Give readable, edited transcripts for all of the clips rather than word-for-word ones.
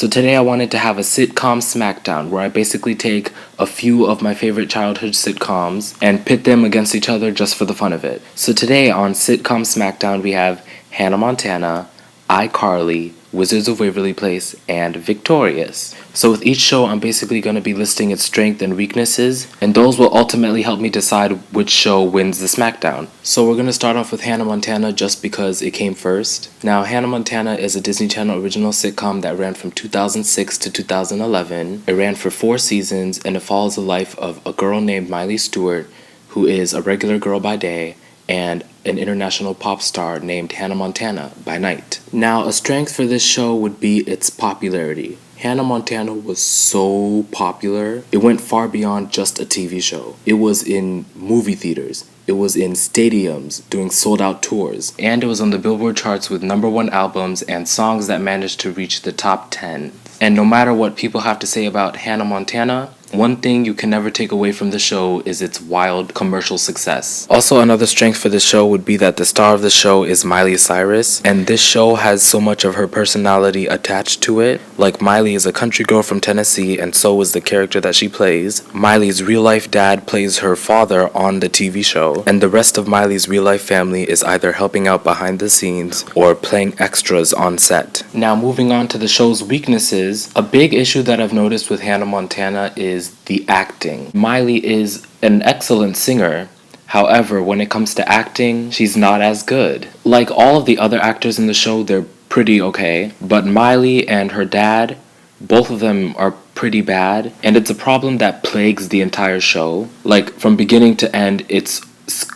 So today I wanted to have a sitcom smackdown where I basically take a few of my favorite childhood sitcoms and pit them against each other just for the fun of it. So today on Sitcom Smackdown we have Hannah Montana, iCarly, Wizards of Waverly Place, and Victorious. So with each show I'm basically going to be listing its strengths and weaknesses, and those will ultimately help me decide which show wins the Smackdown. So we're going to start off with Hannah Montana just because it came first. Now Hannah Montana is a Disney Channel original sitcom that ran from 2006 to 2011. It ran for 4 seasons and it follows the life of a girl named Miley Stewart who is a regular girl by day and an international pop star named Hannah Montana by night. Now, a strength for this show would be its popularity. Hannah Montana was so popular, it went far beyond just a TV show. It was in movie theaters, it was in stadiums doing sold-out tours, and it was on the Billboard charts with #1 albums and songs that managed to reach the top 10. And no matter what people have to say about Hannah Montana, one thing you can never take away from the show is its wild commercial success. Also, another strength for this show would be that the star of the show is Miley Cyrus, and this show has so much of her personality attached to it. Like, Miley is a country girl from Tennessee, and so is the character that she plays. Miley's real-life dad plays her father on the TV show, and the rest of Miley's real-life family is either helping out behind the scenes or playing extras on set. Now, moving on to the show's weaknesses, a big issue that I've noticed with Hannah Montana is the acting. Miley is an excellent singer. However, when it comes to acting, she's not as good. Like all of the other actors in the show, they're pretty okay, but Miley and her dad, both of them are pretty bad, and it's a problem that plagues the entire show. Like, from beginning to end, it's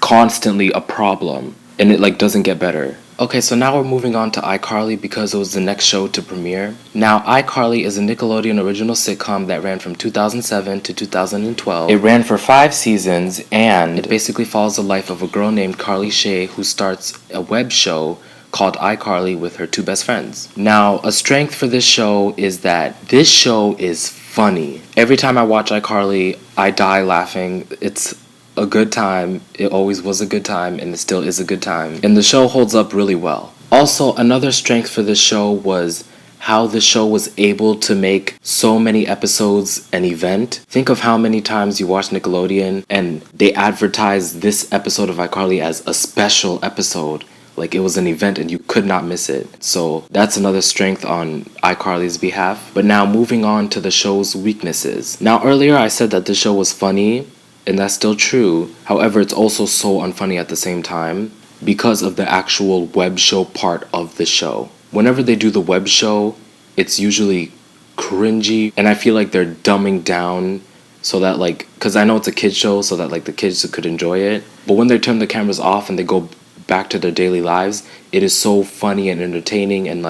constantly a problem, and it doesn't get better. Okay, so now we're moving on to iCarly because it was the next show to premiere. Now, iCarly is a Nickelodeon original sitcom that ran from 2007 to 2012. It ran for 5 seasons, and it basically follows the life of a girl named Carly Shay who starts a web show called iCarly with her 2 best friends. Now, a strength for this show is that this show is funny. Every time I watch iCarly, I die laughing. It's a good time. It always was a good time, and it still is a good time. And the show holds up really well. Also, another strength for this show was how the show was able to make so many episodes an event. Think of how many times you watch Nickelodeon and they advertise this episode of iCarly as a special episode. Like, it was an event and you could not miss it. So that's another strength on iCarly's behalf. But now moving on to the show's weaknesses. Now, earlier I said that the show was funny, and that's still true. However, it's also so unfunny at the same time because of the actual web show part of the show. Whenever they do the web show, it's usually cringy, and I feel like they're dumbing down so that, because I know it's a kid's show, so that, the kids could enjoy it. But when they turn the cameras off and they go back to their daily lives, it is so funny and entertaining, and,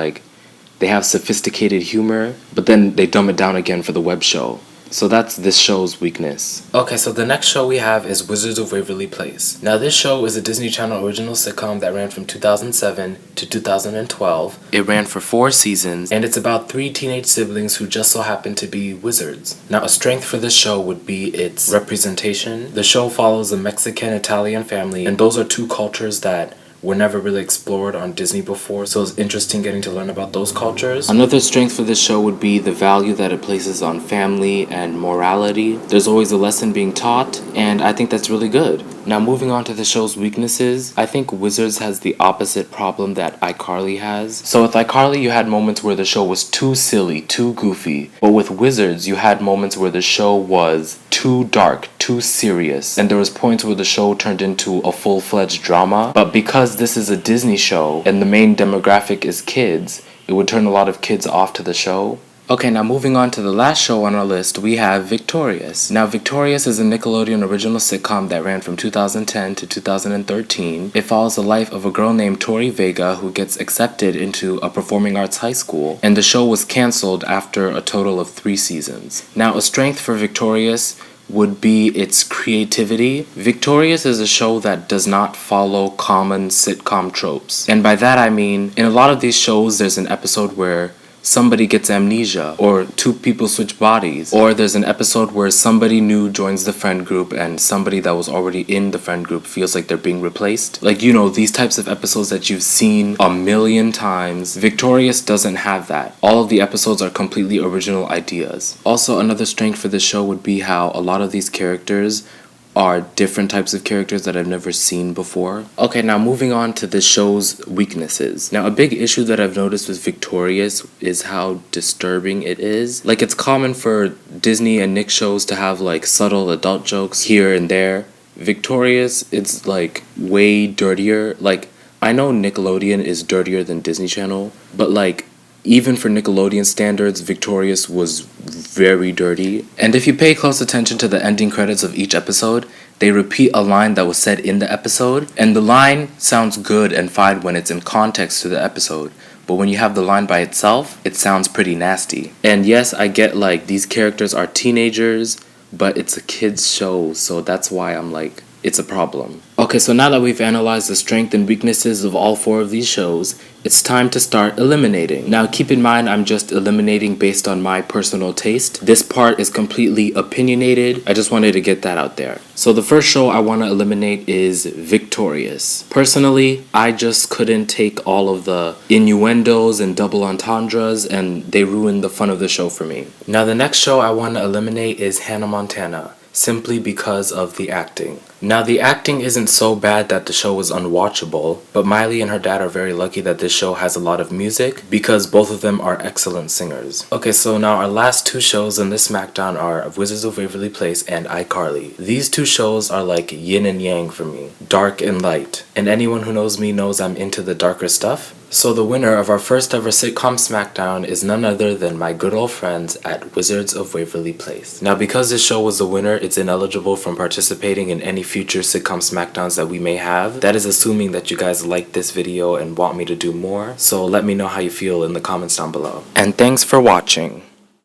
they have sophisticated humor, but then they dumb it down again for the web show. So that's this show's weakness. Okay, so the next show we have is Wizards of Waverly Place. Now, this show is a Disney Channel original sitcom that ran from 2007 to 2012. It ran for 4 seasons, and it's about 3 teenage siblings who just so happen to be wizards. Now, a strength for this show would be its representation. The show follows a Mexican-Italian family, and those are 2 cultures that were never really explored on Disney before, so it's interesting getting to learn about those cultures. Another strength for this show would be the value that it places on family and morality. There's always a lesson being taught, and I think that's really good. Now, moving on to the show's weaknesses, I think Wizards has the opposite problem that iCarly has. So with iCarly, you had moments where the show was too silly, too goofy, but with Wizards, you had moments where the show was too dark, too serious, and there was points where the show turned into a full-fledged drama. But because this is a Disney show and the main demographic is kids, it would turn a lot of kids off to the show. Okay, now moving on to the last show on our list, we have Victorious. Now, Victorious is a Nickelodeon original sitcom that ran from 2010 to 2013. It follows the life of a girl named Tori Vega who gets accepted into a performing arts high school, and the show was canceled after a total of 3 seasons. Now, a strength for Victorious would be its creativity. Victorious is a show that does not follow common sitcom tropes. And by that I mean, in a lot of these shows, there's an episode where somebody gets amnesia, or two people switch bodies, or there's an episode where somebody new joins the friend group and somebody that was already in the friend group feels like they're being replaced. Like, you know, these types of episodes that you've seen a million times. Victorious doesn't have that. All of the episodes are completely original ideas. Also, another strength for this show would be how a lot of these characters are different types of characters that I've never seen before. Okay, now moving on to the show's weaknesses. Now, a big issue that I've noticed with Victorious is how disturbing it is. Like, it's common for Disney and Nick shows to have like subtle adult jokes here and there. Victorious, it's like way dirtier. Like, I know Nickelodeon is dirtier than Disney Channel, but like, even for Nickelodeon standards, Victorious was very dirty. And if you pay close attention to the ending credits of each episode, they repeat a line that was said in the episode, and the line sounds good and fine when it's in context to the episode. But when you have the line by itself, it sounds pretty nasty. And yes, I get like these characters are teenagers, but it's a kid's show, so that's why I'm like, it's a problem. Okay, so now that we've analyzed the strengths and weaknesses of all four of these shows, it's time to start eliminating. Now keep in mind, I'm just eliminating based on my personal taste. This part is completely opinionated. I just wanted to get that out there. So the first show I want to eliminate is Victorious. Personally, I just couldn't take all of the innuendos and double entendres, and they ruined the fun of the show for me. Now the next show I want to eliminate is Hannah Montana, simply because of the acting. Now, the acting isn't so bad that the show is unwatchable, but Miley and her dad are very lucky that this show has a lot of music because both of them are excellent singers. Okay, so now our last two shows in this Smackdown are Wizards of Waverly Place and iCarly. These two shows are like yin and yang for me, dark and light. And anyone who knows me knows I'm into the darker stuff. So the winner of our first ever Sitcom Smackdown is none other than my good old friends at Wizards of Waverly Place. Now, because this show was the winner, it's ineligible from participating in any future Sitcom Smackdowns that we may have. That is assuming that you guys like this video and want me to do more. So let me know how you feel in the comments down below. And thanks for watching.